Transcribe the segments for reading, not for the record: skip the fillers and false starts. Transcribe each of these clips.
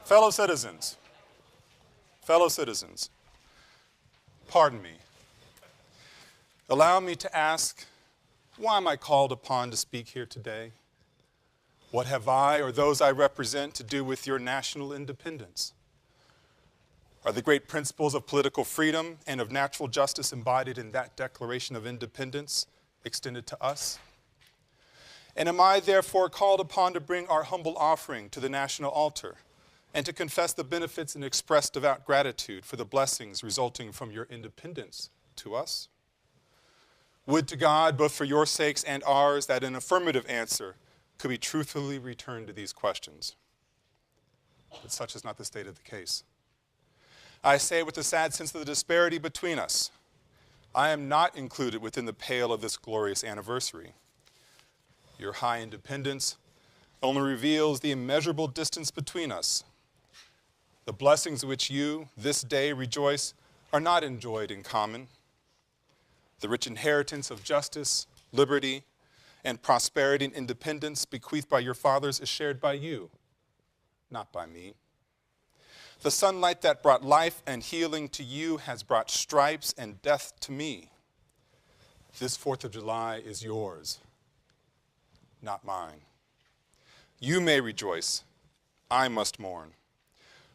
Fellow citizens, pardon me. Allow me to ask, why am I called upon to speak here today? What have I or those I represent to do with your national independence? Are the great principles of political freedom and of natural justice embodied in that Declaration of Independence extended to us? And am I therefore called upon to bring our humble offering to the national altar and to confess the benefits and express devout gratitude for the blessings resulting from your independence to us? Would to God, both for your sakes and ours, that an affirmative answer could be truthfully returned to these questions. But such is not the state of the case. I say with a sad sense of the disparity between us, I am not included within the pale of this glorious anniversary. Your high independence only reveals the immeasurable distance between us. The blessings which you, this day, rejoice are not enjoyed in common. The rich inheritance of justice, liberty, and prosperity and independence bequeathed by your fathers is shared by you, not by me. The sunlight that brought life and healing to you has brought stripes and death to me. This 4th of July is yours, not mine. You may rejoice, I must mourn.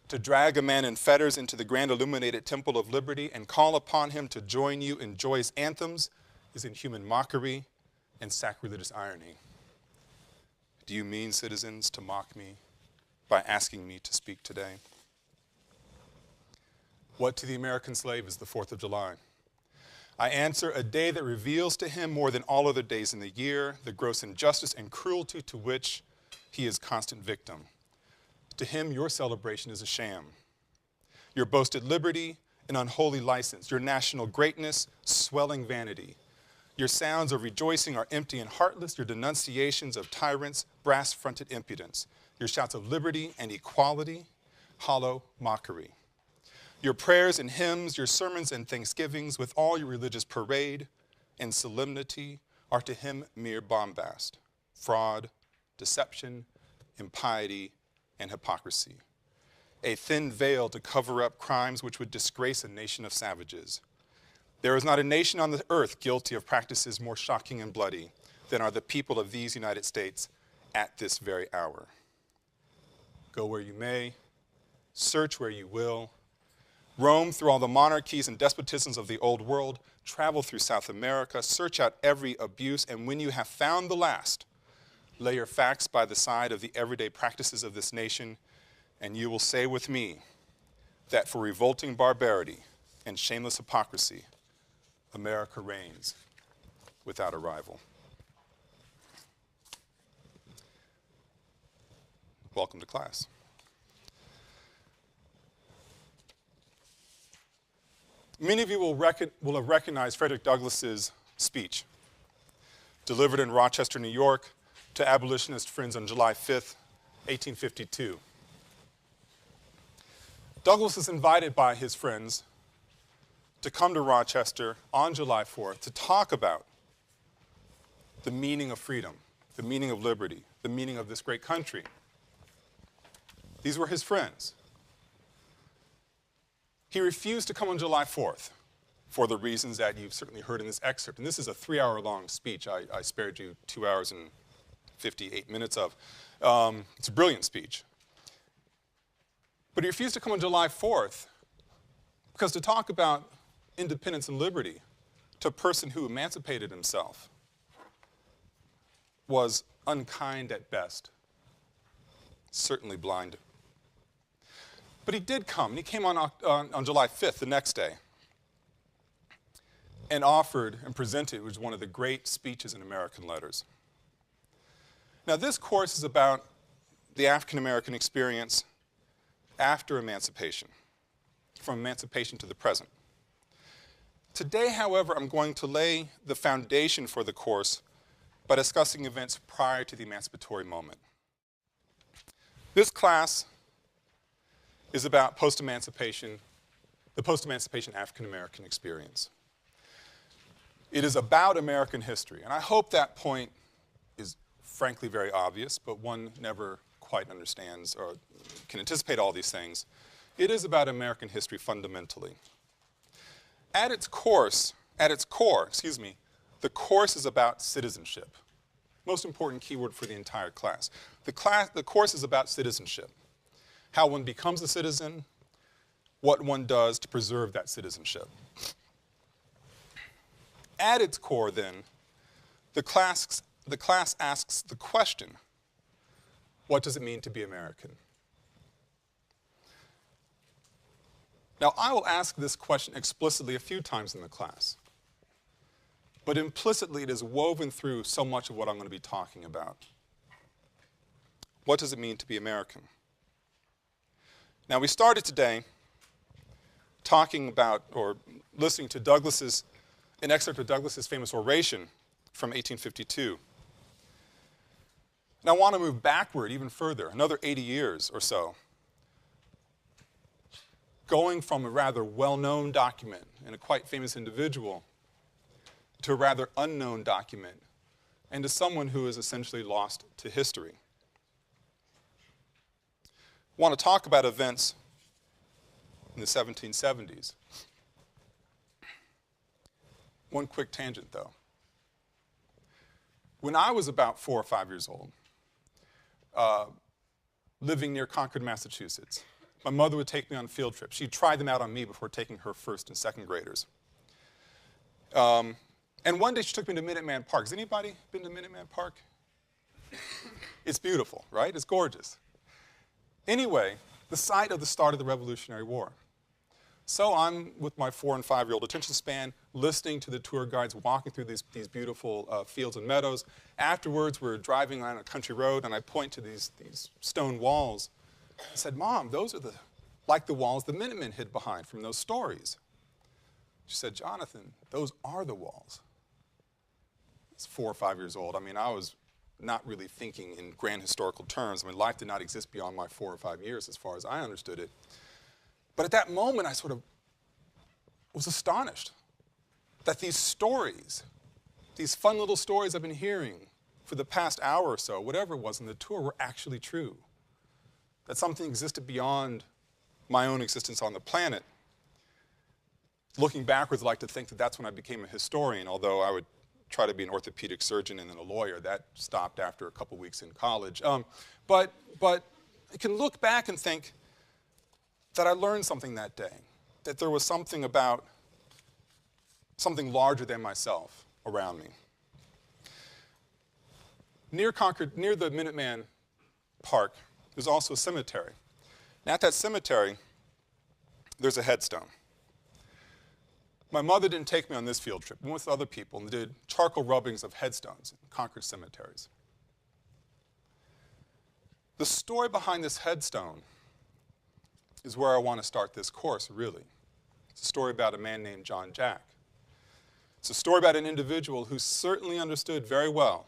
To drag a man in fetters into the grand illuminated temple of liberty and call upon him to join you in joyous anthems is inhuman mockery and sacrilegious irony. Do you mean, citizens, to mock me by asking me to speak today? What to the American slave is the 4th of July? I answer, a day that reveals to him more than all other days in the year the gross injustice and cruelty to which he is constant victim. To him, your celebration is a sham. Your boasted liberty, an unholy license. Your national greatness, swelling vanity. Your sounds of rejoicing are empty and heartless. Your denunciations of tyrants, brass-fronted impudence. Your shouts of liberty and equality, hollow mockery. Your prayers and hymns, your sermons and thanksgivings, with all your religious parade and solemnity, are to him mere bombast, fraud, deception, impiety, and hypocrisy. A thin veil to cover up crimes which would disgrace a nation of savages. There is not a nation on the earth guilty of practices more shocking and bloody than are the people of these United States at this very hour. Go where you may, search where you will, roam through all the monarchies and despotisms of the old world, travel through South America, search out every abuse, and when you have found the last, lay your facts by the side of the everyday practices of this nation, and you will say with me that for revolting barbarity and shameless hypocrisy, America reigns without a rival. Welcome to class. Many of you will have recognized Frederick Douglass's speech, delivered in Rochester, New York, to abolitionist friends on July 5th, 1852. Douglass was invited by his friends to come to Rochester on July 4th to talk about the meaning of freedom, the meaning of liberty, the meaning of this great country. These were his friends. He refused to come on July 4th for the reasons that you've certainly heard in this excerpt. And this is a 3-hour-long speech I spared you 2 hours and 58 minutes of. It's a brilliant speech. But he refused to come on July 4th because to talk about independence and liberty to a person who emancipated himself was unkind at best, certainly blind. But he did come, and he came on July 5th, the next day, and offered and presented, which was one of the great speeches in American letters. Now, this course is about the African-American experience after emancipation, from emancipation to the present. Today, however, I'm going to lay the foundation for the course by discussing events prior to the emancipatory moment. This class is about post-emancipation, the post-emancipation African-American experience. It is about American history, and I hope that point is frankly very obvious, but one never quite understands or can anticipate all these things. It is about American history fundamentally. At its core, the course is about citizenship. Most important keyword for the entire class. The course is about citizenship. How one becomes a citizen, what one does to preserve that citizenship. At its core, then, the class asks the question, what does it mean to be American? Now, I will ask this question explicitly a few times in the class, but implicitly it is woven through so much of what I'm going to be talking about. What does it mean to be American? Now, we started today talking about, or listening to an excerpt of Douglas's famous oration from 1852. And I want to move backward even further, another 80 years or so, going from a rather well-known document and a quite famous individual to a rather unknown document and to someone who is essentially lost to history. I want to talk about events in the 1770s. One quick tangent, though. When I was about 4 or 5 years old, living near Concord, Massachusetts, my mother would take me on field trips. She'd try them out on me before taking her first and second graders. And one day she took me to Minuteman Park. Has anybody been to Minuteman Park? It's beautiful, right? It's gorgeous. Anyway, the site of the start of the Revolutionary War. So I'm, with my 4- and 5-year-old attention span, listening to the tour guides walking through these beautiful fields and meadows. Afterwards, we're driving on a country road, and I point to these stone walls. I said, Mom, those are like the walls the Minutemen hid behind from those stories. She said, Jonathan, those are the walls. I was 4 or 5 years old. I mean, I was not really thinking in grand historical terms. I mean, life did not exist beyond my 4 or 5 years as far as I understood it. But at that moment, I sort of was astonished that these stories, these fun little stories I've been hearing for the past hour or so, whatever it was in the tour, were actually true. That something existed beyond my own existence on the planet. Looking backwards, I'd like to think that that's when I became a historian, although I would try to be an orthopedic surgeon and then a lawyer. That stopped after a couple weeks in college. But I can look back and think that I learned something that day, that there was something about something larger than myself around me. Near Concord, near the Minuteman Park, there's also a cemetery. And at that cemetery, there's a headstone. My mother didn't take me on this field trip. We went with other people and did charcoal rubbings of headstones in Concord cemeteries. The story behind this headstone is where I want to start this course, really. It's a story about a man named John Jack. It's a story about an individual who certainly understood very well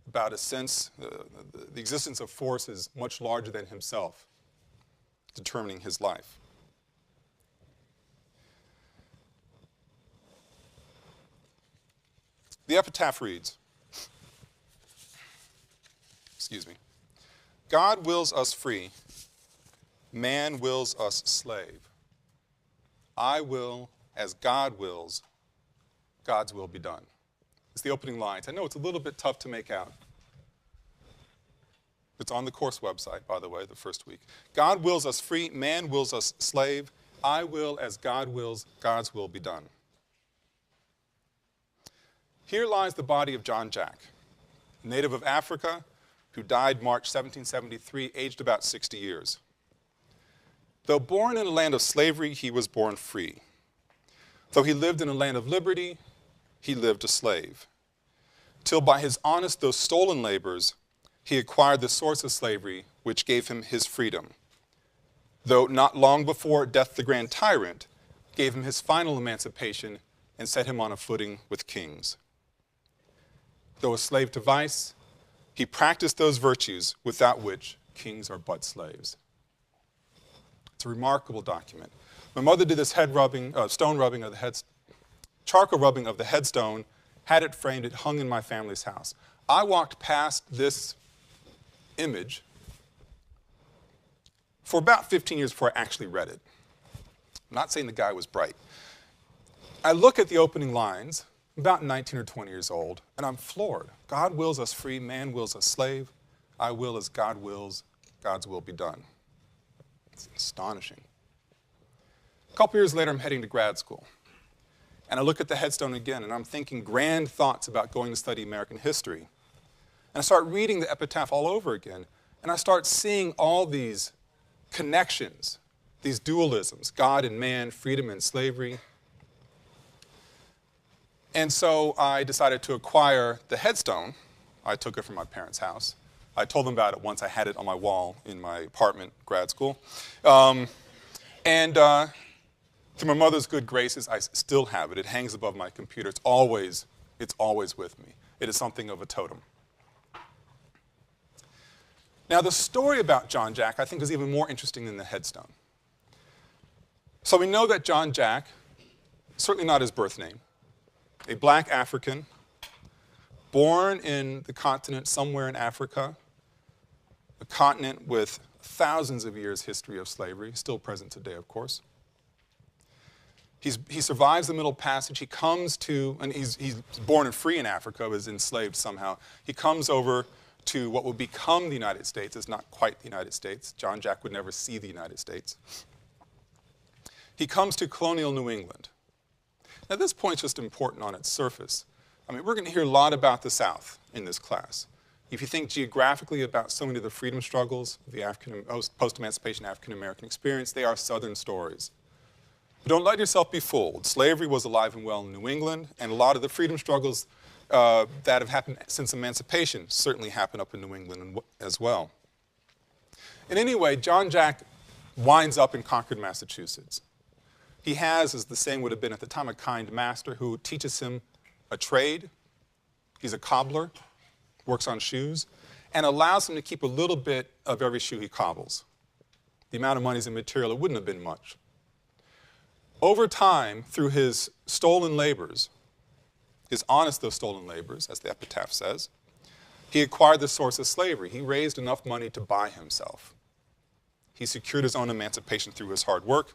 about a sense, the existence of forces much larger than himself, determining his life. The epitaph reads, God wills us free, man wills us slave. I will as God wills, God's will be done. It's the opening lines. I know it's a little bit tough to make out. It's on the course website, by the way, the first week. God wills us free, man wills us slave. I will as God wills, God's will be done. Here lies the body of John Jack, a native of Africa who died March 1773, aged about 60 years. Though born in a land of slavery, he was born free. Though he lived in a land of liberty, he lived a slave. Till by his honest though stolen labors, he acquired the source of slavery, which gave him his freedom. Though not long before death the grand tyrant gave him his final emancipation and set him on a footing with kings. Though a slave to vice, he practiced those virtues without which kings are but slaves. It's a remarkable document. My mother did this stone rubbing of the charcoal rubbing of the headstone, had it framed, it hung in my family's house. I walked past this image for about 15 years before I actually read it. I'm not saying the guy was bright. I look at the opening lines, about 19 or 20 years old, and I'm floored. God wills us free, man wills us slave. I will as God wills, God's will be done. It's astonishing. A couple years later, I'm heading to grad school. And I look at the headstone again, and I'm thinking grand thoughts about going to study American history. And I start reading the epitaph all over again, and I start seeing all these connections, these dualisms, God and man, freedom and slavery. And so I decided to acquire the headstone. I took it from my parents' house. I told them about it once I had it on my wall in my apartment, grad school. Through my mother's good graces, I still have it. It hangs above my computer. It's always with me. It is something of a totem. Now, the story about John Jack, I think, is even more interesting than the headstone. So we know that John Jack, certainly not his birth name, a black African, born in the continent somewhere in Africa, a continent with thousands of years' history of slavery, still present today, of course. He survives the Middle Passage. He comes to, and he's born and free in Africa, was enslaved somehow. He comes over to what will become the United States. It's not quite the United States. John Jack would never see the United States. He comes to colonial New England. Now, this point's just important on its surface. I mean, we're going to hear a lot about the South in this class. If you think geographically about so many of the freedom struggles, the post-emancipation African-American experience, they are Southern stories. But don't let yourself be fooled. Slavery was alive and well in New England, and a lot of the freedom struggles that have happened since emancipation certainly happened up in New England as well. And anyway, John Jack winds up in Concord, Massachusetts. He has, as the saying would have been at the time, a kind master who teaches him a trade. He's a cobbler, works on shoes, and allows him to keep a little bit of every shoe he cobbles. The amount of money is immaterial. It wouldn't have been much. Over time, through his stolen labors, his honest though stolen labors, as the epitaph says, he acquired the source of slavery. He raised enough money to buy himself. He secured his own emancipation through his hard work.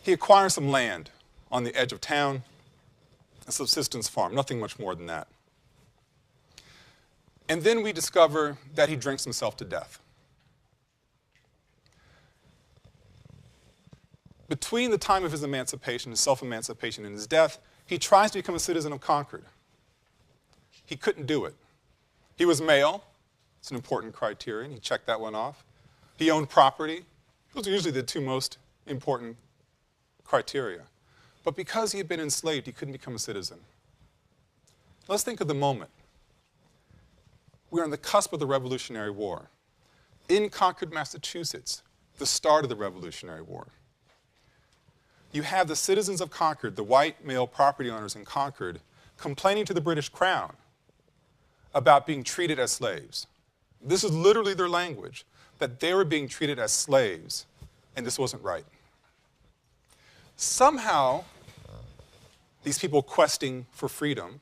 He acquires some land on the edge of town, a subsistence farm, nothing much more than that. And then we discover that he drinks himself to death. Between the time of his emancipation, his self-emancipation, and his death, he tries to become a citizen of Concord. He couldn't do it. He was male. It's an important criterion. He checked that one off. He owned property. Those are usually the two most important criteria. But because he had been enslaved, he couldn't become a citizen. Let's think of the moment. We're on the cusp of the Revolutionary War. In Concord, Massachusetts, the start of the Revolutionary War. You have the citizens of Concord, the white male property owners in Concord, complaining to the British Crown about being treated as slaves. This is literally their language, that they were being treated as slaves, and this wasn't right. Somehow, these people questing for freedom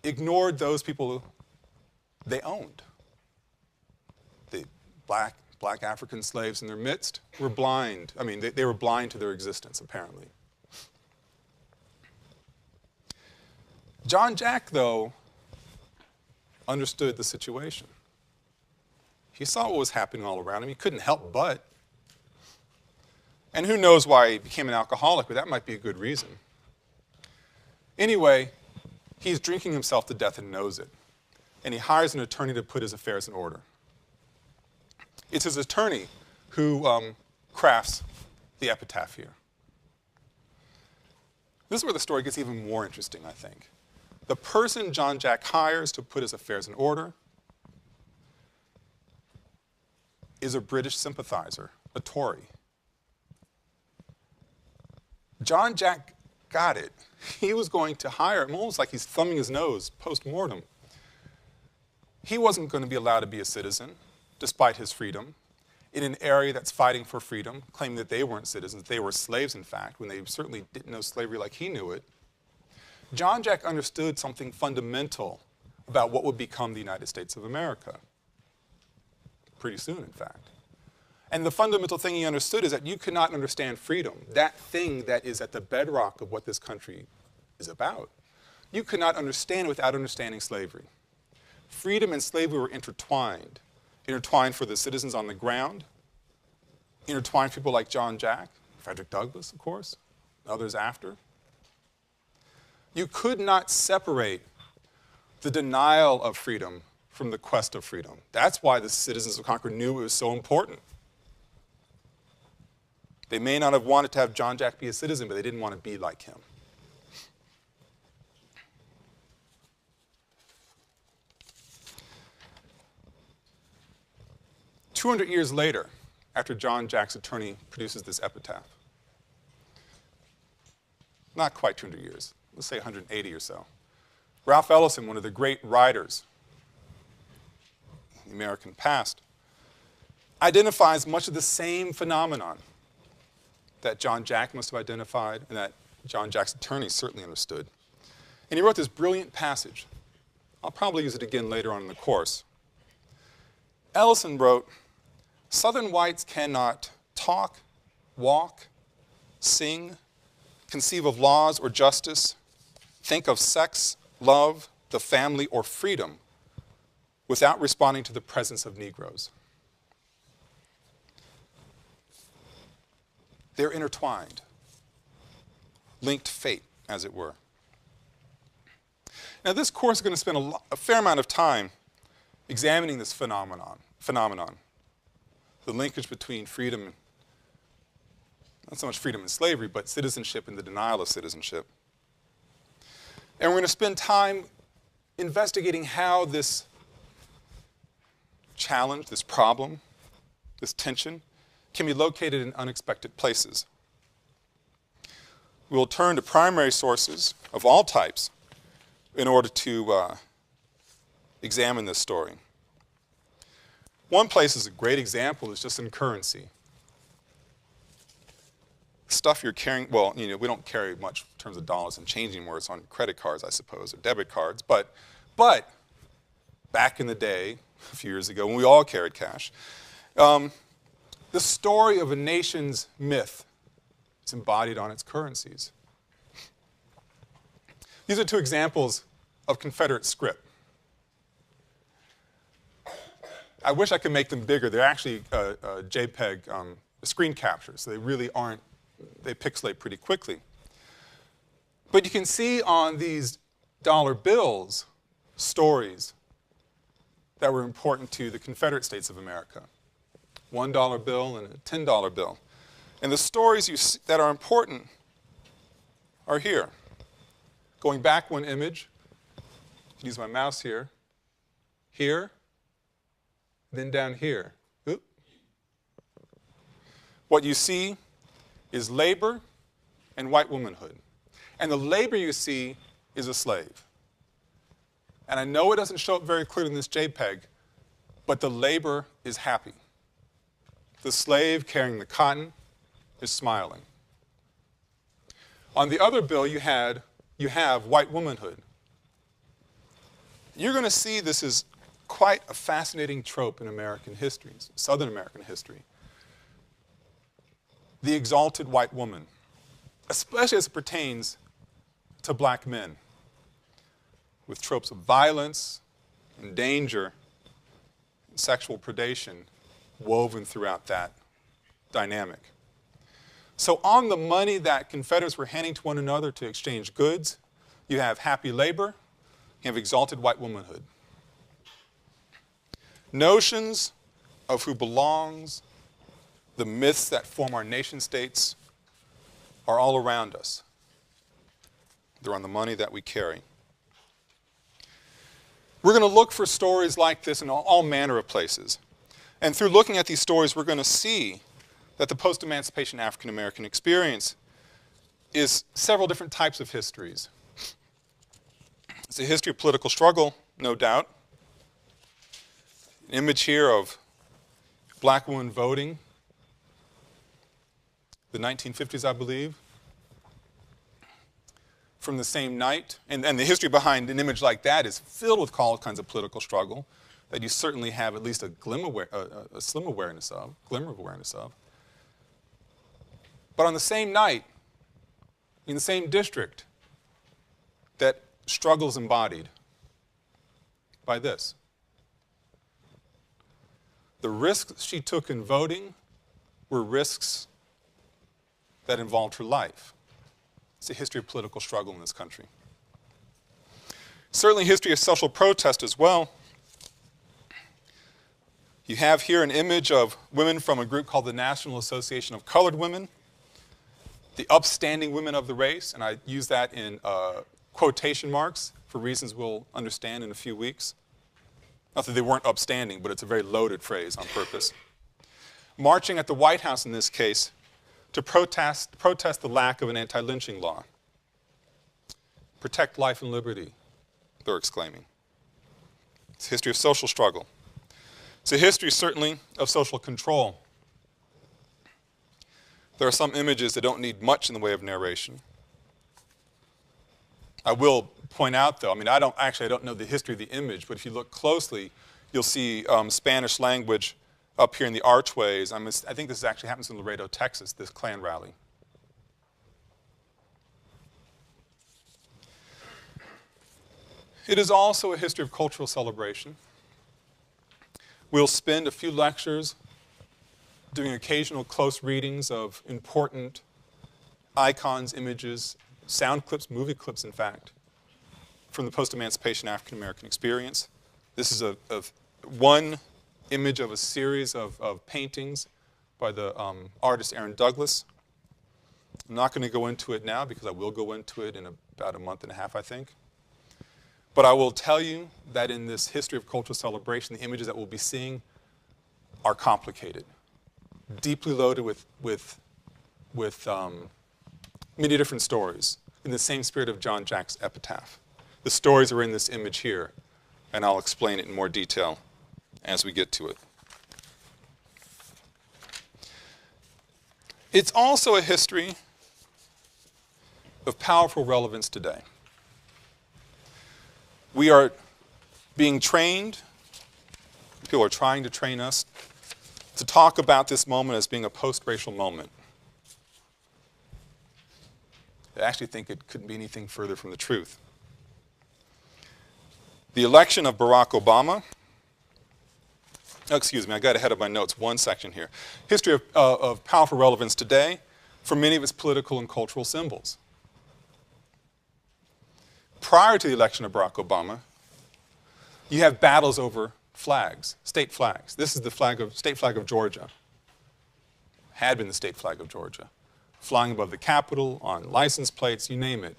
ignored those people they owned. The black African slaves in their midst were blind. I mean, they were blind to their existence, apparently. John Jack, though, understood the situation. He saw what was happening all around him. He couldn't help but. And who knows why he became an alcoholic, but that might be a good reason. Anyway, he's drinking himself to death and knows it. And he hires an attorney to put his affairs in order. It's his attorney who crafts the epitaph here. This is where the story gets even more interesting, I think. The person John Jack hires to put his affairs in order is a British sympathizer, a Tory. John Jack got it. He was going to hire him, almost like he's thumbing his nose post-mortem. He wasn't going to be allowed to be a citizen, despite his freedom, in an area that's fighting for freedom, claiming that they weren't citizens, they were slaves, in fact, when they certainly didn't know slavery like he knew it. John Jack understood something fundamental about what would become the United States of America. pretty soon, in fact. And the fundamental thing he understood is that you could not understand freedom, that thing that is at the bedrock of what this country is about. You could not understand without understanding slavery. Freedom and slavery were intertwined. Intertwined for the citizens on the ground, intertwined people like John Jack, Frederick Douglass, of course, others after. You could not separate the denial of freedom from the quest of freedom. That's why the citizens of Concord knew it was so important. They may not have wanted to have John Jack be a citizen, but they didn't want to be like him. "200 years later, after John Jack's attorney produces this epitaph, not quite 200 years, let's say 180 or so, Ralph Ellison, one of the great writers in the American past, identifies much of the same phenomenon that John Jack must have identified and that John Jack's attorney certainly understood. And he wrote this brilliant passage. I'll probably use it again later on in the course. Ellison wrote, "Southern whites cannot talk, walk, sing, conceive of laws or justice, think of sex, love, the family, or freedom without responding to the presence of Negroes." They're intertwined, linked fate, as it were. Now, this course is going to spend a fair amount of time examining this phenomenon, the linkage between freedom, not so much freedom and slavery, but citizenship and the denial of citizenship. And we're going to spend time investigating how this challenge, this problem, this tension, can be located in unexpected places. We'll turn to primary sources of all types in order to examine this story. One place is a great example is just in currency. Stuff you're carrying, well, you know, we don't carry much in terms of dollars and change anymore. It's on credit cards, I suppose, or debit cards. But back in the day, a few years ago, when we all carried cash, the story of a nation's myth is embodied on its currencies. These are two examples of Confederate script. I wish I could make them bigger. They're actually JPEG screen captures, so they really aren't, they pixelate pretty quickly. But you can see on these dollar bills stories that were important to the Confederate States of America. $1 bill and a $10 bill. And the stories you see that are important are here. Going back one image, I can use my mouse here, then down here. Oop. What you see is labor and white womanhood. And the labor you see is a slave. And I know it doesn't show up very clearly in this JPEG, but the labor is happy. The slave carrying the cotton is smiling. On the other bill you have white womanhood. You're going to see this is quite a fascinating trope in American history, Southern American history. The exalted white woman, especially as it pertains to black men, with tropes of violence and danger and sexual predation woven throughout that dynamic. So on the money that Confederates were handing to one another to exchange goods, you have happy labor, you have exalted white womanhood. Notions of who belongs, the myths that form our nation states are all around us. They're on the money that we carry. We're going to look for stories like this in all manner of places. And through looking at these stories, we're going to see that the post-emancipation African American experience is several different types of histories. It's a history of political struggle, no doubt. An image here of black women voting, the 1950s, I believe, from the same night. And the history behind an image like that is filled with all kinds of political struggle. that you certainly have at least a slim awareness of, glimmer of awareness of. But on the same night, in the same district, that struggle is embodied by this. The risks she took in voting were risks that involved her life. It's a history of political struggle in this country. Certainly a history of social protest as well. You have here an image of women from a group called the National Association of Colored Women, the upstanding women of the race, and I use that in quotation marks for reasons we'll understand in a few weeks. Not that they weren't upstanding, but it's a very loaded phrase on purpose. Marching at the White House in this case to protest the lack of an anti-lynching law. Protect life and liberty, they're exclaiming. It's a history of social struggle. It's a history, certainly, of social control. There are some images that don't need much in the way of narration. I will point out, though, I don't know the history of the image, but if you look closely, you'll see Spanish language up here in the archways. I think this actually happens in Laredo, Texas, this Klan rally. It is also a history of cultural celebration. We'll spend a few lectures doing occasional close readings of important icons, images, sound clips, movie clips, in fact, from the post-emancipation African-American experience. This is one image of a series of paintings by the artist Aaron Douglas. I'm not going to go into it now because I will go into it in about a month and a half, I think. But I will tell you that in this history of cultural celebration, the images that we'll be seeing are complicated, deeply loaded with many different stories in the same spirit of John Jack's epitaph. The stories are in this image here, and I'll explain it in more detail as we get to it. It's also a history of powerful relevance today. We are being trained, people are trying to train us, to talk about this moment as being a post-racial moment. I actually think it couldn't be anything further from the truth. The election of Barack Obama, excuse me, I got ahead of my notes, one section here. History of powerful relevance today for many of its political and cultural symbols. Prior to the election of Barack Obama, you have battles over flags, state flags. This is the state flag of Georgia. Had been the state flag of Georgia. Flying above the Capitol, on license plates, you name it.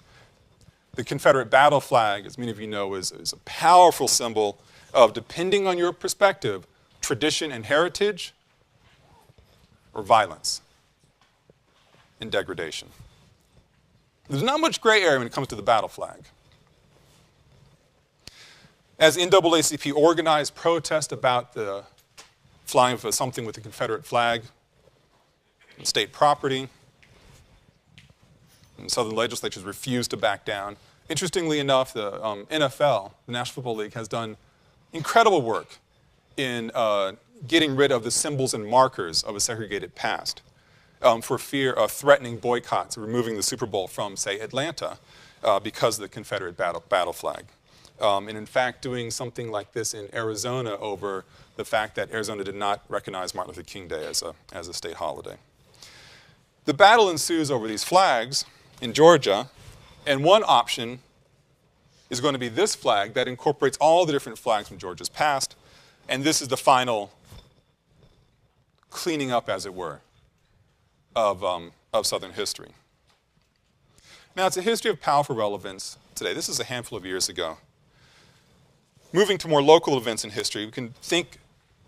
The Confederate battle flag, as many of you know, is a powerful symbol of, depending on your perspective, tradition and heritage, or violence and degradation. There's not much gray area when it comes to the battle flag. As NAACP organized protest about the flying of something with the Confederate flag and state property, and Southern legislatures refused to back down. Interestingly enough, the NFL, the National Football League, has done incredible work in getting rid of the symbols and markers of a segregated past for fear of threatening boycotts, removing the Super Bowl from, say, Atlanta because of the Confederate battle flag. And in fact, doing something like this in Arizona over the fact that Arizona did not recognize Martin Luther King Day as a state holiday. The battle ensues over these flags in Georgia, and one option is going to be this flag that incorporates all the different flags from Georgia's past, and this is the final cleaning up, as it were, of Southern history. Now, it's a history of powerful relevance today. This is a handful of years ago. Moving to more local events in history, we can think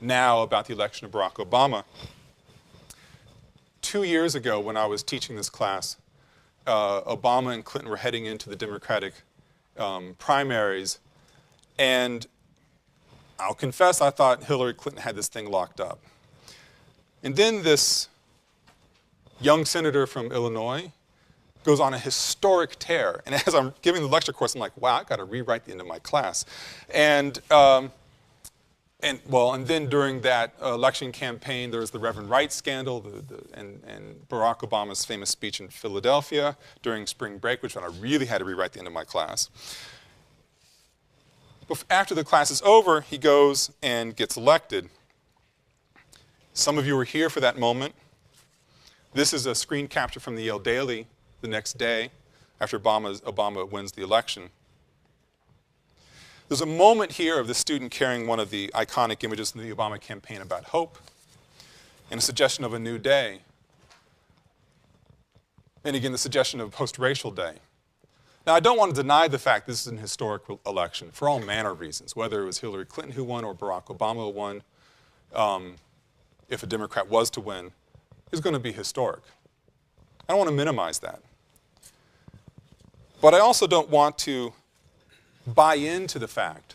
now about the election of Barack Obama. 2 years ago, when I was teaching this class, Obama and Clinton were heading into the Democratic primaries, and I'll confess, I thought Hillary Clinton had this thing locked up. And then this young senator from Illinois goes on a historic tear. And as I'm giving the lecture course, I'm like, wow, I've got to rewrite the end of my class. And And then during that election campaign, there was the Reverend Wright scandal and Barack Obama's famous speech in Philadelphia during spring break, which I really had to rewrite the end of my class. After the class is over, he goes and gets elected. Some of you were here for that moment. This is a screen capture from the Yale Daily the next day after Obama wins the election. There's a moment here of the student carrying one of the iconic images in the Obama campaign about hope and a suggestion of a new day. And again, the suggestion of a post-racial day. Now, I don't want to deny the fact this is an historic election for all manner of reasons, whether it was Hillary Clinton who won or Barack Obama who won. If a Democrat was to win, is going to be historic. I don't want to minimize that. But I also don't want to buy into the fact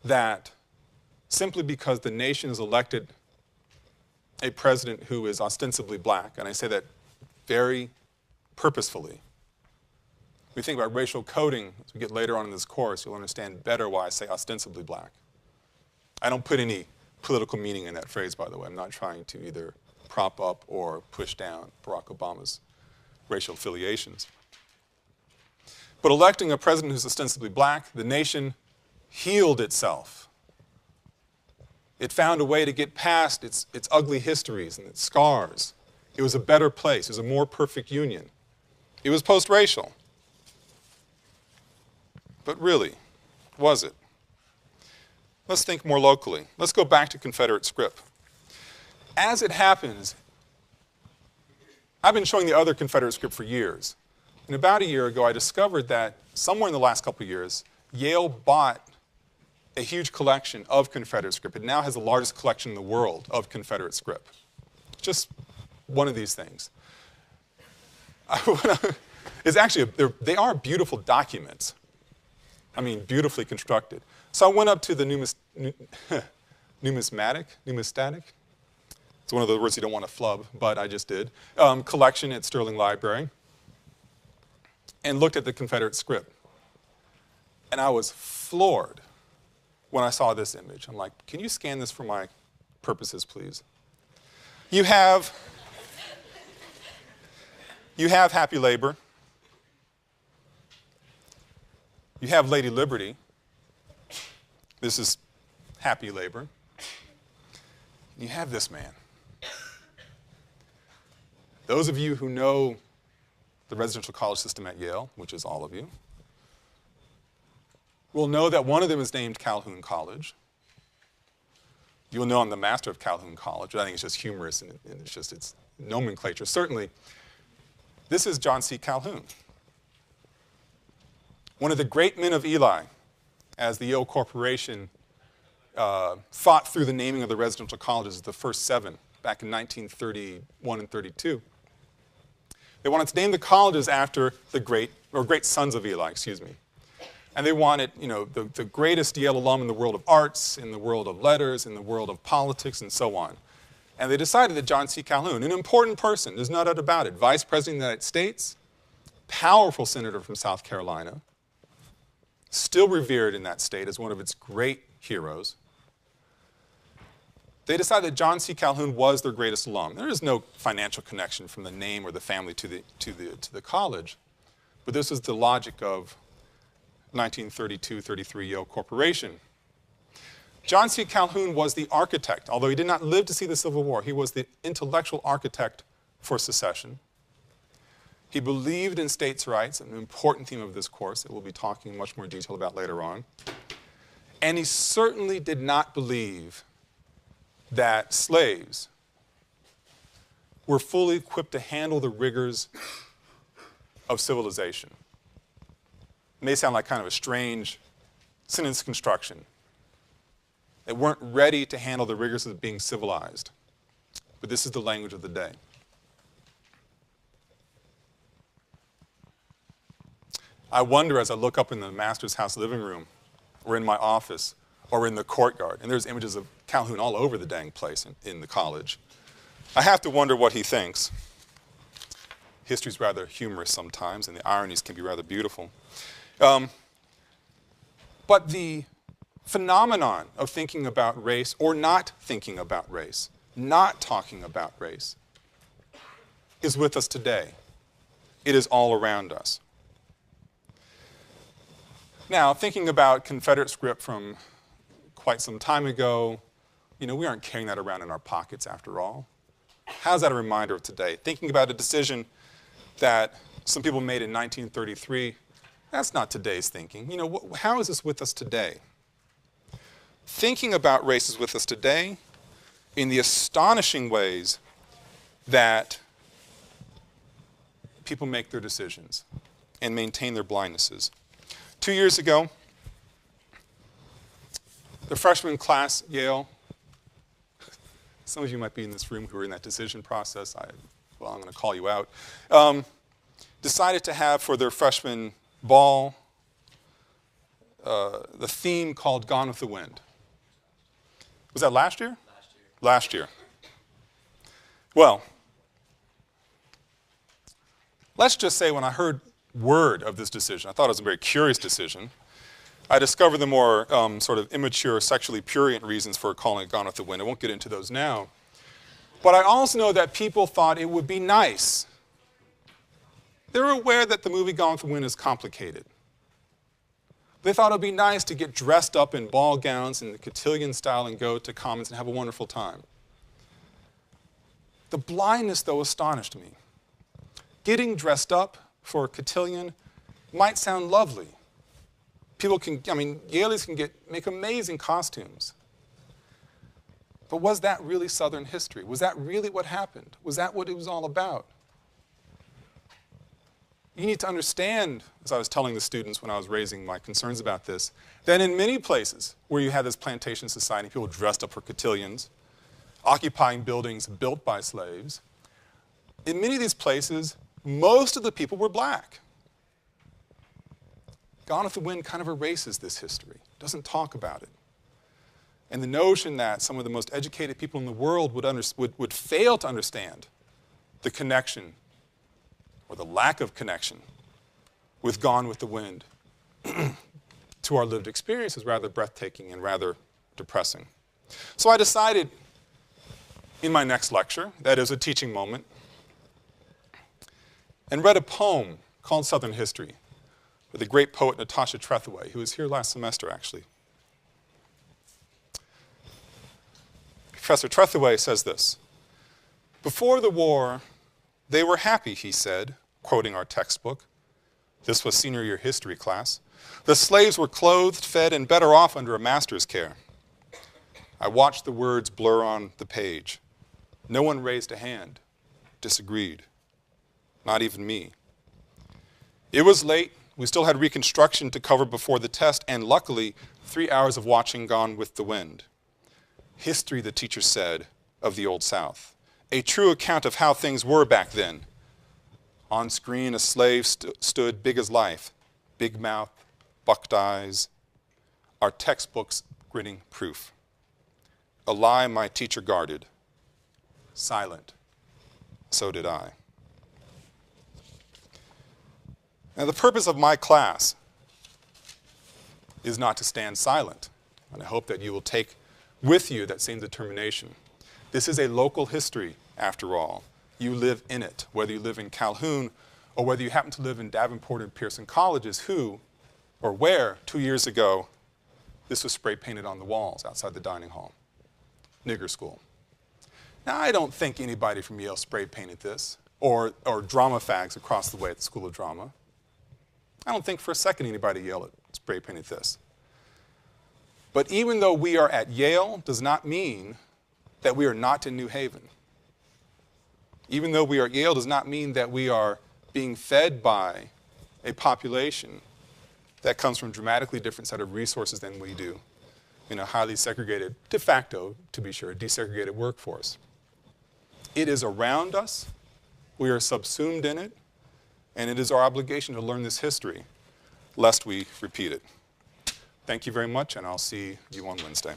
that simply because the nation has elected a president who is ostensibly black, and I say that very purposefully. We think about racial coding as we get later on in this course, you'll understand better why I say ostensibly black. I don't put any political meaning in that phrase, by the way. I'm not trying to either prop up or push down Barack Obama's racial affiliations. But electing a president who's ostensibly black, the nation healed itself. It found a way to get past its ugly histories and its scars. It was a better place. It was a more perfect union. It was post-racial. But really, was it? Let's think more locally. Let's go back to Confederate script. As it happens, I've been showing the other Confederate script for years. And about a year ago, I discovered that somewhere in the last couple of years, Yale bought a huge collection of Confederate script. It now has the largest collection in the world of Confederate script. Just one of these things. It's actually, they are beautiful documents. I mean, beautifully constructed. So I went up to the numismatic. It's one of the words you don't want to flub, but I just did. Collection at Sterling Library. And looked at the Confederate script. And I was floored when I saw this image. I'm like, can you scan this for my purposes, please? You have Happy Labor. You have Lady Liberty. This is Happy Labor. You have this man. Those of you who know the residential college system at Yale, which is all of you, will know that one of them is named Calhoun College. You'll know I'm the master of Calhoun College. I think it's just humorous and it's just its nomenclature. Certainly, this is John C. Calhoun, one of the great men of Eli, as the Yale Corporation fought through the naming of the residential colleges, the first 7, back in 1931 and 32. They wanted to name the colleges after the great sons of Eli, excuse me. And they wanted, the greatest Yale alum in the world of arts, in the world of letters, in the world of politics, and so on. And they decided that John C. Calhoun, an important person, there's no doubt about it, Vice President of the United States, powerful senator from South Carolina, still revered in that state as one of its great heroes. They decided that John C. Calhoun was their greatest alum. There is no financial connection from the name or the family to the college, but this is the logic of 1932-33 Yale Corporation. John C. Calhoun was the architect, although he did not live to see the Civil War. He was the intellectual architect for secession. He believed in states' rights, an important theme of this course that we'll be talking in much more detail about later on. And he certainly did not believe that slaves were fully equipped to handle the rigors of civilization. It may sound like kind of a strange sentence construction. They weren't ready to handle the rigors of being civilized. But this is the language of the day. I wonder as I look up in the master's house living room, or in my office, or in the courtyard, and there's images of Calhoun all over the dang place in the college. I have to wonder what he thinks. History's rather humorous sometimes, and the ironies can be rather beautiful. But the phenomenon of thinking about race or not thinking about race, not talking about race, is with us today. It is all around us. Now, thinking about Confederate script from quite some time ago, we aren't carrying that around in our pockets after all. How's that a reminder of today? Thinking about a decision that some people made in 1933, that's not today's thinking. How is this with us today? Thinking about race is with us today in the astonishing ways that people make their decisions and maintain their blindnesses. 2 years ago, the freshman class at Yale, some of you might be in this room who were in that decision process. I'm going to call you out. Decided to have for their freshman ball the theme called Gone with the Wind. Was that last year? Last year. Well, let's just say when I heard word of this decision, I thought it was a very curious decision. I discovered the more sort of immature, sexually prurient reasons for calling it Gone with the Wind. I won't get into those now. But I also know that people thought it would be nice. They're aware that the movie Gone with the Wind is complicated. They thought it would be nice to get dressed up in ball gowns in the cotillion style and go to Commons and have a wonderful time. The blindness, though, astonished me. Getting dressed up for a cotillion might sound lovely. People can, Yaleys can make amazing costumes. But was that really Southern history? Was that really what happened? Was that what it was all about? You need to understand, as I was telling the students when I was raising my concerns about this, that in many places where you had this plantation society, people dressed up for cotillions, occupying buildings built by slaves, in many of these places, most of the people were black. Gone with the Wind kind of erases this history, doesn't talk about it. And the notion that some of the most educated people in the world would fail to understand the connection or the lack of connection with Gone with the Wind to our lived experience is rather breathtaking and rather depressing. So I decided in my next lecture, that is a teaching moment, and read a poem called Southern History with the great poet Natasha Trethewey, who was here last semester, actually. Professor Trethewey says this: "Before the war, they were happy," he said, quoting our textbook. This was senior year history class. "The slaves were clothed, fed, and better off under a master's care." I watched the words blur on the page. No one raised a hand, disagreed. Not even me. It was late. We still had Reconstruction to cover before the test, and luckily, 3 hours of watching Gone with the Wind. History, the teacher said, of the Old South. A true account of how things were back then. On screen, a slave stood big as life, big mouth, bucked eyes. Our textbooks grinning proof. A lie my teacher guarded. Silent. So did I. Now, the purpose of my class is not to stand silent, and I hope that you will take with you that same determination. This is a local history, after all. You live in it, whether you live in Calhoun or whether you happen to live in Davenport and Pearson colleges, where 2 years ago, this was spray painted on the walls outside the dining hall. Nigger school. Now, I don't think anybody from Yale spray painted this, or drama fags across the way at the School of Drama. I don't think for a second anybody at Yale spray painted this. But even though we are at Yale does not mean that we are not in New Haven. Even though we are at Yale does not mean that we are being fed by a population that comes from a dramatically different set of resources than we do in a highly segregated, de facto, to be sure, desegregated workforce. It is around us, we are subsumed in it, and it is our obligation to learn this history, lest we repeat it. Thank you very much, and I'll see you on Wednesday.